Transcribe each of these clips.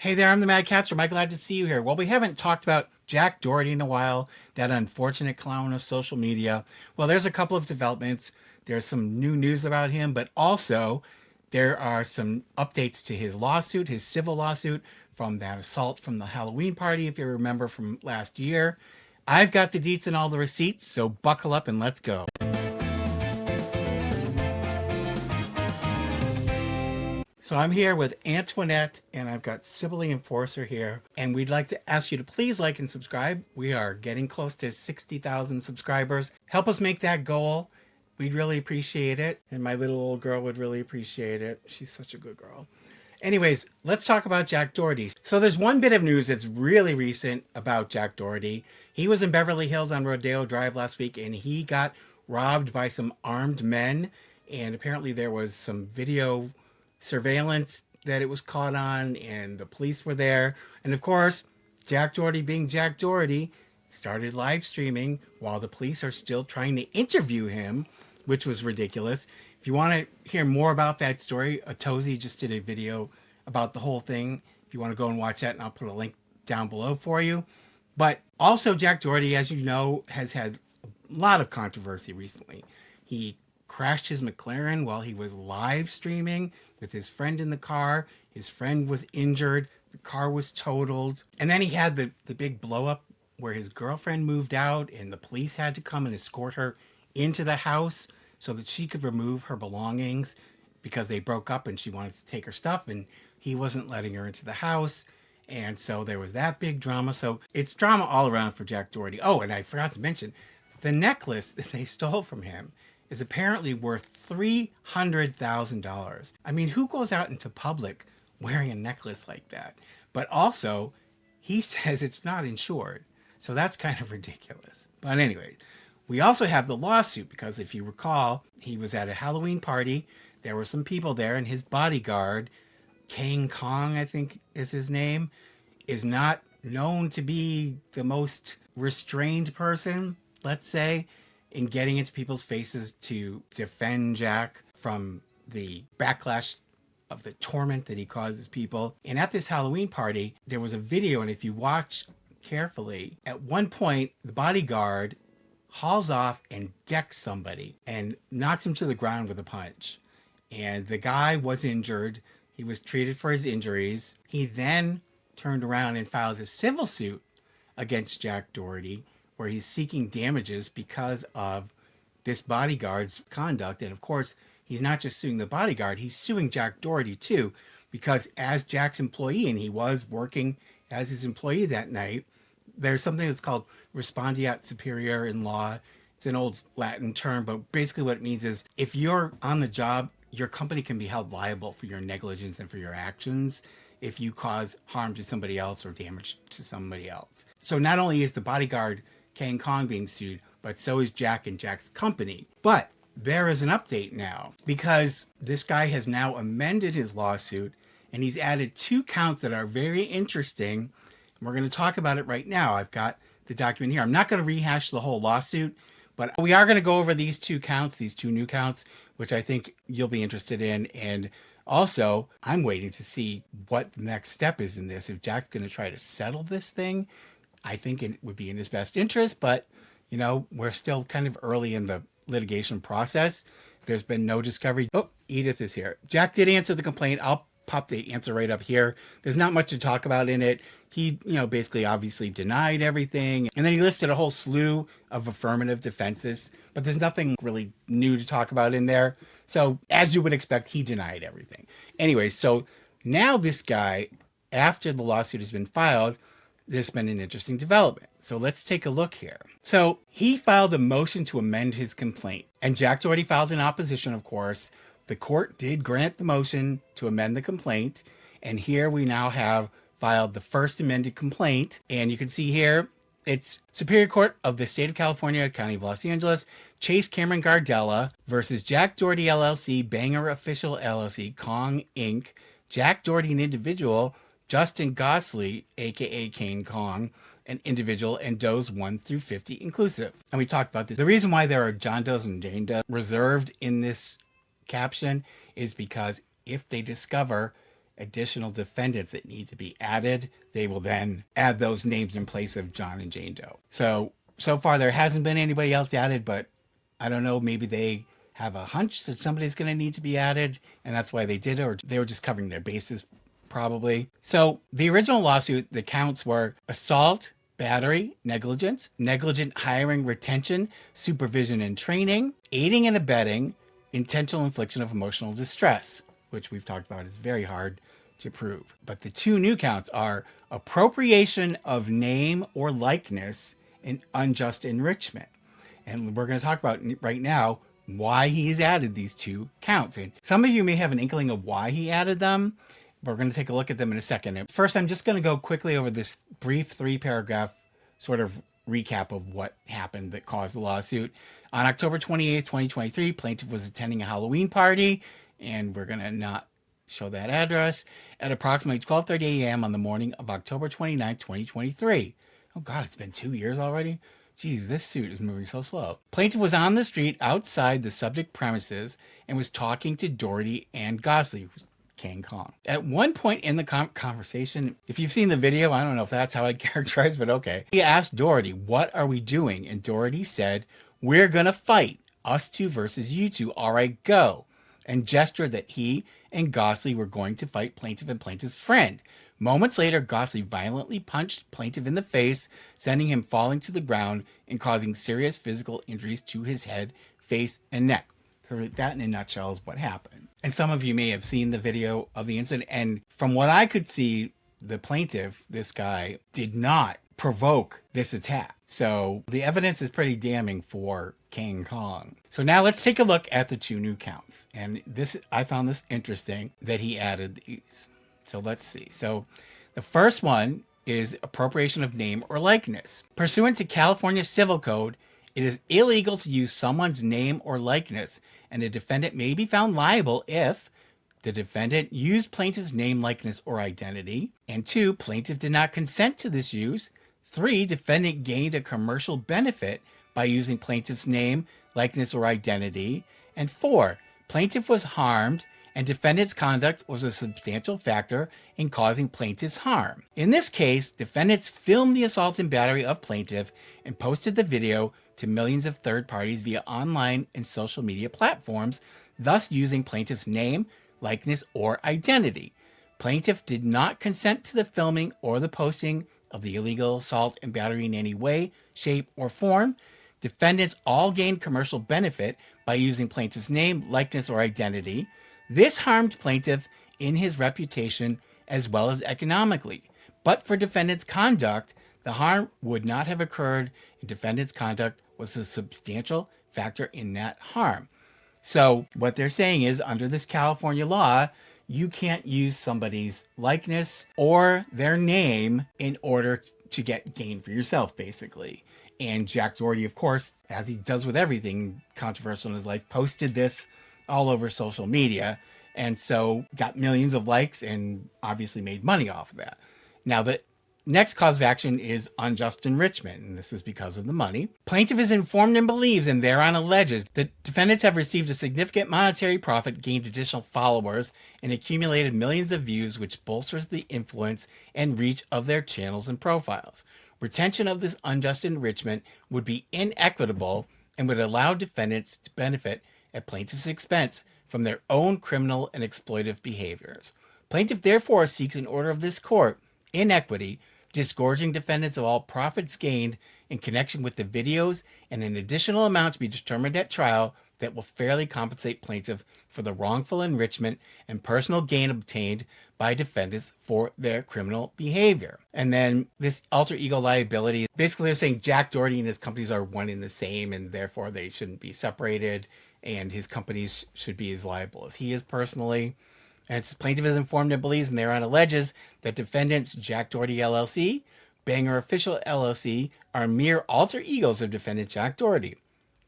Hey there, I'm the MadCatster. Am I glad to see you here? Well, we haven't talked about Jack Doherty in a while, that unfortunate clown of social media. Well, there's a couple of developments. There's some new news about him, but also there are some updates to his lawsuit, his civil lawsuit from that assault from the Halloween party, if you remember from last year. I've got the deets and all the receipts, so buckle up and let's go. So I'm here with Antoinette, and I've got Sibylle Enforcer here, and we'd like to ask you to please like and subscribe. We are getting close to 60,000 subscribers. Help us make that goal. We'd really appreciate it, and my little old girl would really appreciate it. She's such a good girl. Anyways, let's talk about Jack Doherty. So there's one bit of news that's really recent about Jack Doherty. He was in Beverly Hills on Rodeo Drive last week, and he got robbed by some armed men, and apparently there was some video surveillance that it was caught on, and the police were there. And of course, Jack Doherty, being Jack Doherty, started live streaming while the police are still trying to interview him, which was ridiculous. If you want to hear more about that story, Atozy just did a video about the whole thing. If you want to go and watch that, and I'll put a link down below for you. But also, Jack Doherty, as you know, has had a lot of controversy recently. He crashed his McClaren while he was live streaming with his friend in the car. His friend was injured. The car was totaled. And then he had the big blow up where his girlfriend moved out and the police had to come and escort her into the house so that she could remove her belongings because they broke up and she wanted to take her stuff and he wasn't letting her into the house. And so there was that big drama. So it's drama all around for Jack Doherty. Oh, and I forgot to mention, the necklace that they stole from him is apparently worth $300,000. I mean, who goes out into public wearing a necklace like that? But also, he says it's not insured. So that's kind of ridiculous. But anyway, we also have the lawsuit because if you recall, he was at a Halloween party. There were some people there, and his bodyguard, King Kong, I think is his name, is not known to be the most restrained person, let's say, in getting into people's faces to defend Jack from the backlash of the torment that he causes people. And at this Halloween party, there was a video, and if you watch carefully, at one point, the bodyguard hauls off and decks somebody and knocks him to the ground with a punch. And the guy was injured. He was treated for his injuries. He then turned around and filed a civil suit against Jack Doherty, where he's seeking damages because of this bodyguard's conduct. And of course, he's not just suing the bodyguard, he's suing Jack Doherty too, because as Jack's employee, and he was working as his employee that night, there's something that's called respondeat superior in law. It's an old Latin term, but basically what it means is if you're on the job, your company can be held liable for your negligence and for your actions if you cause harm to somebody else or damage to somebody else. So not only is the bodyguard King Kong being sued, but so is Jack and Jack's company. But there is an update now because this guy has now amended his lawsuit and he's added 2 counts that are very interesting. And we're going to talk about it right now. I've got the document here. I'm not going to rehash the whole lawsuit, but we are going to go over these 2 counts, these 2 new counts, which I think you'll be interested in. And also, I'm waiting to see what the next step is in this. If Jack's going to try to settle this thing, I think it would be in his best interest, but, you know, we're still kind of early in the litigation process. There's been no discovery. Oh, Edith is here. Jack did answer the complaint. I'll pop the answer right up here. There's not much to talk about in it. He, basically obviously denied everything. And then he listed a whole slew of affirmative defenses, but there's nothing really new to talk about in there. So as you would expect, he denied everything. Anyway, so now this guy, after the lawsuit has been filed, there's been an interesting development. So let's take a look here. So he filed a motion to amend his complaint, and Jack Doherty filed in opposition, of course. The court did grant the motion to amend the complaint, and here we now have filed the first amended complaint. And you can see here, it's Superior Court of the State of California, County of Los Angeles, Chase Cameron Gardella versus Jack Doherty LLC, Banger Official LLC, Kong Inc., Jack Doherty, an individual, Justin Gosley, aka King Kong, an individual, and Does 1 through 50 inclusive. And we talked about this. The reason why there are John Does and Jane Does reserved in this caption is because if they discover additional defendants that need to be added, they will then add those names in place of John and Jane Doe. So far there hasn't been anybody else added, but I don't know, maybe they have a hunch that somebody's going to need to be added, and that's why they did it, or they were just covering their bases, probably. So the original lawsuit, the counts were assault, battery, negligence, negligent hiring, retention, supervision and training, aiding and abetting, intentional infliction of emotional distress, which we've talked about is very hard to prove. But the two new counts are appropriation of name or likeness and unjust enrichment. And we're going to talk about right now why he's added these two counts. And some of you may have an inkling of why he added them. We're going to take a look at them in a second. First, I'm just going to go quickly over this brief 3-paragraph sort of recap of what happened that caused the lawsuit. On October 28th, 2023, plaintiff was attending a Halloween party, and we're going to not show that address, at approximately 12:30 a.m. on the morning of October 29th, 2023. Oh God, it's been 2 years already? Geez, this suit is moving so slow. Plaintiff was on the street outside the subject premises and was talking to Doherty and Gosley, King Kong. At one point in the conversation, if you've seen the video, I don't know if that's how I'd characterize, but okay. He asked Doherty, "What are we doing?" And Doherty said, "We're gonna fight. Us two versus you two. All right, go." And gestured that he and Gosley were going to fight plaintiff and plaintiff's friend. Moments later, Gosley violently punched plaintiff in the face, sending him falling to the ground and causing serious physical injuries to his head, face, and neck. So that in a nutshell is what happened. And some of you may have seen the video of the incident. And from what I could see, the plaintiff, this guy, did not provoke this attack. So the evidence is pretty damning for King Kong. So now let's take a look at the two new counts. And this, I found this interesting that he added these. So let's see. So the first one is appropriation of name or likeness. Pursuant to California Civil Code, it is illegal to use someone's name or likeness, and a defendant may be found liable if the defendant used plaintiff's name, likeness, or identity, and 2, plaintiff did not consent to this use, 3, defendant gained a commercial benefit by using plaintiff's name, likeness, or identity, and 4, plaintiff was harmed and defendant's conduct was a substantial factor in causing plaintiff's harm. In this case, defendants filmed the assault and battery of plaintiff and posted the video to millions of third parties via online and social media platforms, thus using plaintiff's name, likeness, or identity. Plaintiff did not consent to the filming or the posting of the illegal assault and battery in any way, shape, or form. Defendants all gained commercial benefit by using plaintiff's name, likeness, or identity. This harmed plaintiff in his reputation as well as economically. But for defendant's conduct, the harm would not have occurred, and defendant's conduct was a substantial factor in that harm. So what they're saying is, under this California law, you can't use somebody's likeness or their name in order to get gain for yourself, basically. And Jack Doherty, of course, as he does with everything controversial in his life, posted this all over social media, and so got millions of likes and obviously made money off of that. Now, the next cause of action is unjust enrichment, and this is because of the money. Plaintiff is informed and believes and thereon alleges that defendants have received a significant monetary profit, gained additional followers, and accumulated millions of views, which bolsters the influence and reach of their channels and profiles. Retention of this unjust enrichment would be inequitable and would allow defendants to benefit at plaintiff's expense from their own criminal and exploitive behaviors. Plaintiff therefore seeks an order of this court, in equity, disgorging defendants of all profits gained in connection with the videos and an additional amount to be determined at trial that will fairly compensate plaintiff for the wrongful enrichment and personal gain obtained by defendants for their criminal behavior. And then this alter ego liability, basically they're saying Jack Doherty and his companies are one and the same, and therefore they shouldn't be separated, and his companies should be as liable as he is personally. And its plaintiff is informed and believes and thereon alleges that defendants Jack Doherty LLC, Banger Official LLC are mere alter egos of defendant Jack Doherty.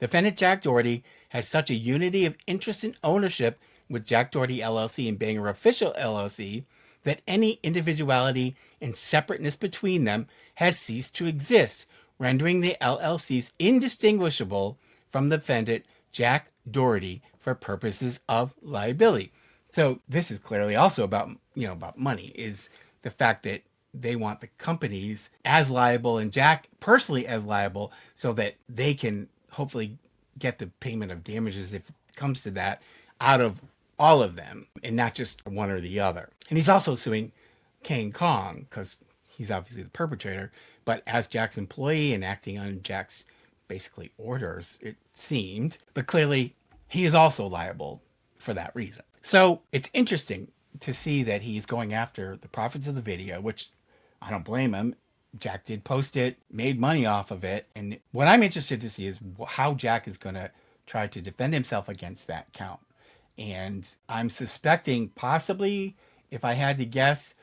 Defendant Jack Doherty has such a unity of interest and ownership with Jack Doherty LLC and Banger Official LLC that any individuality and separateness between them has ceased to exist, rendering the LLCs indistinguishable from the defendant Jack Doherty for purposes of liability. So this is clearly also about, about money, is the fact that they want the companies as liable and Jack personally as liable so that they can hopefully get the payment of damages, if it comes to that, out of all of them and not just one or the other. And he's also suing King Kong because he's obviously the perpetrator, but as Jack's employee and acting on Jack's basically orders, it seemed. But clearly he is also liable for that reason. So it's interesting to see that he's going after the profits of the video, which I don't blame him. Jack did post it, made money off of it. And what I'm interested to see is how Jack is going to try to defend himself against that count. And I'm suspecting possibly, if I had to guess,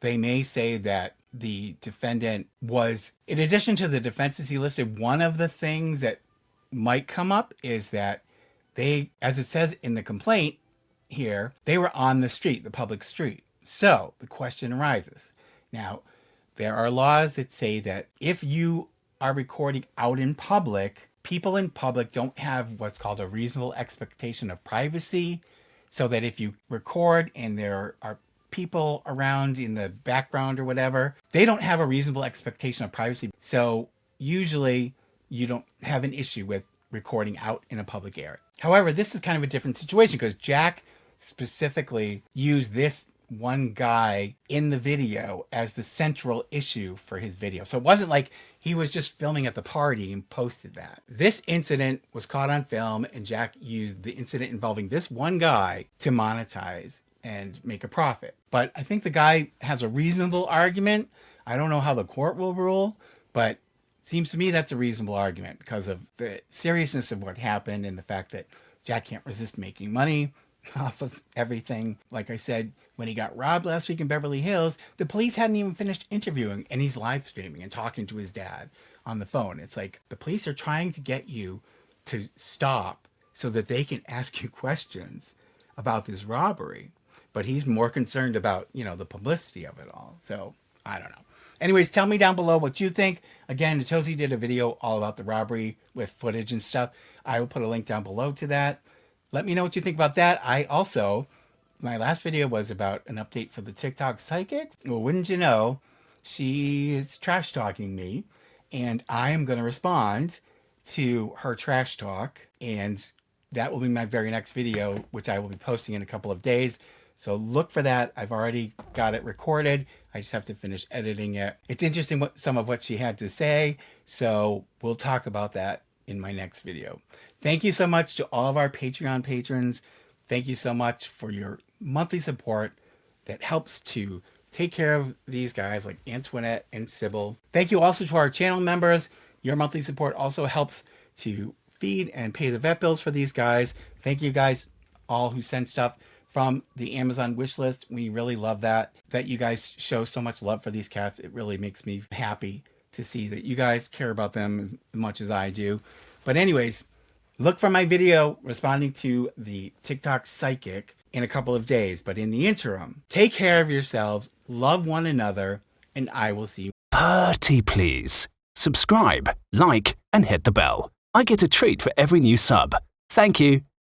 they may say that the defendant was, in addition to the defenses he listed, one of the things that might come up is that they, as it says in the complaint here, they were on the street, the public street. So the question arises. Now, there are laws that say that if you are recording out in public, people in public don't have what's called a reasonable expectation of privacy. So that if you record and there are people around in the background or whatever, they don't have a reasonable expectation of privacy. So usually you don't have an issue with recording out in a public area. However, this is kind of a different situation because Jack specifically used this one guy in the video as the central issue for his video. So it wasn't like he was just filming at the party and posted that. This incident was caught on film and Jack used the incident involving this one guy to monetize and make a profit. But I think the guy has a reasonable argument. I don't know how the court will rule, but it seems to me that's a reasonable argument because of the seriousness of what happened and the fact that Jack can't resist making money off of everything. Like I said, when he got robbed last week in Beverly Hills, the police hadn't even finished interviewing and he's live streaming and talking to his dad on the phone. It's like the police are trying to get you to stop so that they can ask you questions about this robbery. But he's more concerned about, the publicity of it all. So I don't know. Anyways, tell me down below what you think. Again, Atozy did a video all about the robbery with footage and stuff. I will put a link down below to that. Let me know what you think about that. My last video was about an update for the TikTok psychic. Well, wouldn't you know, she is trash talking me and I am going to respond to her trash talk. And that will be my very next video, which I will be posting in a couple of days. So look for that. I've already got it recorded. I just have to finish editing it. It's interesting some of what she had to say. So we'll talk about that in my next video. Thank you so much to all of our Patreon patrons. Thank you so much for your monthly support that helps to take care of these guys like Antoinette and Sybil. Thank you also to our channel members. Your monthly support also helps to feed and pay the vet bills for these guys. Thank you guys all who send stuff from the Amazon wish list. We really love that you guys show so much love for these cats. It really makes me happy to see that you guys care about them as much as I do. But anyways, look for my video responding to the TikTok psychic in a couple of days. But in the interim, take care of yourselves, love one another, and I will see you. Pretty please. Subscribe, like, and hit the bell. I get a treat for every new sub. Thank you.